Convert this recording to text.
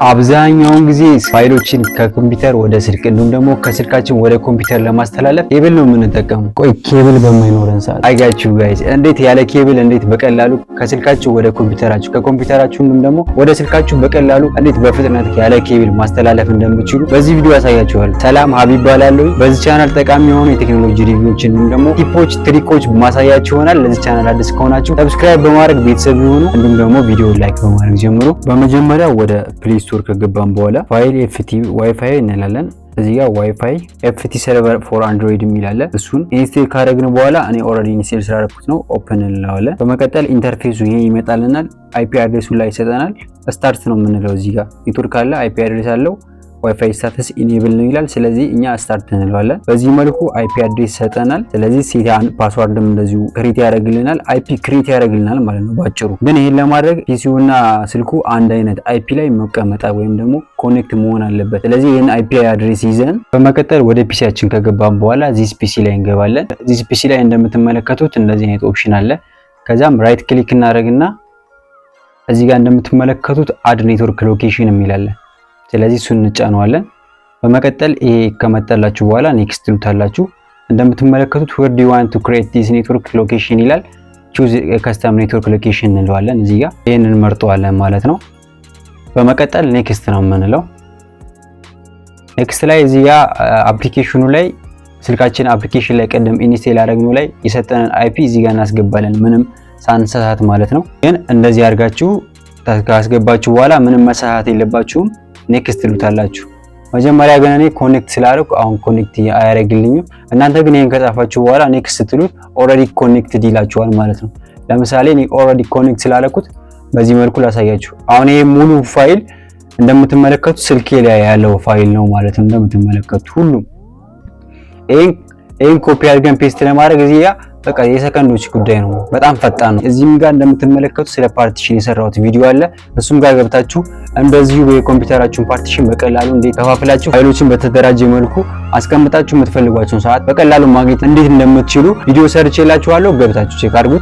አብዛኛውን ጊዜ ፋይሎችን ከኮምፒውተር ወደ ስልክ እንዲሁም ደግሞ ከስልካችን ወደ ኮምፒውተር ለማስተላለፍ ኬብል ነው የምንጠቀመው። ቆይ ኬብል በማይኖረን ሰዓት አያችሁ ጋይስ እንዴት ያለ ኬብል እንዴት በቀላሉ ከስልካችሁ ወደ ኮምፒውተራችሁ ከኮምፒውተራችሁ እንዲሁም ደግሞ ወደ ስልካችሁ በቀላሉ እንዴት በፍጥነት ያለ ኬብል ማስተላለፍ እንደምትችሉ በዚህ ቪዲዮ ያሳያችኋለሁ። ሰላም ሀቢብ ባላለሁ። በዚህ ቻናል ጠቃሚ የሆኑ የቴክኖሎጂ ሪቪዎችን እንዲሁም ደግሞ ቲፖች፣ ትሪኮች ማሳያችሁ ይሆናል። ለዚህ ቻናል አዲስ ከሆናችሁ ሰብስክራይብ በማድረግ ቤተሰብ ይሁኑ። እንዲሁም ደግሞ ቪዲዮ ላይክ በማድረግ ጀምሩ። በመጀመሪያ ወደ ፕሌይ ስቶር ከገባን በኋላ ፋይል ኤፍቲ ዋይፋይ እንላለን። እዚህ ጋር ዋይፋይ ኤፍቲ ሰርቨር ፎር አንድሮይድ የሚላለ እሱን ኢንስቴል ካደረግን በኋላ እኔ ኦልሬዲ ኢንስቴል ስላደረኩት ነው ኦፕን እንለዋለን። በመቀጠል ኢንተርፌሱ ይሄ ይመጣልናል። አይፒ አድሬሱ ላይ ይሰጠናል። ስታርት ነው የምንለው። እዚህ ጋር ኔትወርክ አለ፣ አይፒ አድሬስ አለው፣ ዋይፋይ ስታተስ ኢኔብል ነው ይላል። ስለዚህ እኛ ስታርት እንለዋለን። በዚህ መልኩ አይፒ አድሬስ ይሰጠናል። ስለዚህ ሴታን ፓስዋርድም እንደዚሁ ክሬት ያደርግልናል፣ አይፒ ክሬት ያደርግልናል ማለት ነው ባጭሩ። ግን ይሄን ለማድረግ ፒሲውና ስልኩ አንድ አይነት አይፒ ላይ መቀመጥ ወይም ደግሞ ኮኔክት መሆን አለበት። ስለዚህ ይሄን አይፒ አድሬስ ይዘን በመቀጠል ወደ ፒሲያችን ከገባን በኋላ ዚስ ፒሲ ላይ እንገባለን። ዚስ ፒሲ ላይ እንደምትመለከቱት እንደዚህ አይነት ኦፕሽን አለ። ከዛም ራይት ክሊክ እናደርግና እዚህ ጋር እንደምትመለከቱት አድ ኔትወርክ ሎኬሽን የሚላለ ስለዚህ እሱን እንጫነዋለን። በመቀጠል ይሄ ከመጣላችሁ በኋላ ኔክስት ትሉታላችሁ። እንደምትመለከቱት where do you want to create this network location ይላል። choose a custom network location እንለዋለን። እዚህ ጋር ይሄንን እንመርጠዋለን ማለት ነው። በመቀጠል ኔክስት ነው የምንለው። ኔክስት ላይ እዚህ ጋር አፕሊኬሽኑ ላይ ስልካችን አፕሊኬሽን ላይ ቀደም ኢንስቴል ያደረግነው ላይ የሰጠንን አይፒ እዚህ ጋር እናስገባለን ምንም ሳንሳሳት ማለት ነው። ግን እንደዚህ አድርጋችሁ ካስገባችሁ በኋላ ምንም መሳሳት የለባችሁም። ኔክስት ትሉታላችሁ። መጀመሪያ ግን እኔ ኮኔክት ስላደረኩ አሁን ኮኔክት አያደርግልኝም። እናንተ ግን ይሄን ከጻፋችሁ በኋላ ኔክስት ስትሉት ኦልሬዲ ኮኔክትድ ይላችኋል ማለት ነው። ለምሳሌ እኔ ኦልሬዲ ኮኔክት ስላደረኩት በዚህ መልኩ ላሳያችሁ። አሁን ይሄ ሙሉ ፋይል እንደምትመለከቱት ስልኬ ላይ ያለው ፋይል ነው ማለት ነው። እንደምትመለከቱት ሁሉም ይሄን ኮፒ አድርገን ፔስት ለማድረግ እዚህ ጋር በቃ የሰከንዶች ጉዳይ ነው። በጣም ፈጣን ነው። እዚህም ጋር እንደምትመለከቱት ስለ ፓርቲሽን የሰራሁት ቪዲዮ አለ። እሱም ጋር ገብታችሁ እንደዚሁ የኮምፒውተራችሁን ፓርቲሽን በቀላሉ እንዴት ከፋፍላችሁ ፋይሎችን በተደራጀ መልኩ አስቀምጣችሁ የምትፈልጓቸውን ሰዓት በቀላሉ ማግኘት እንዴት እንደምትችሉ ቪዲዮ ሰርቼላችኋለሁ። ገብታችሁ ቼክ አድርጉት።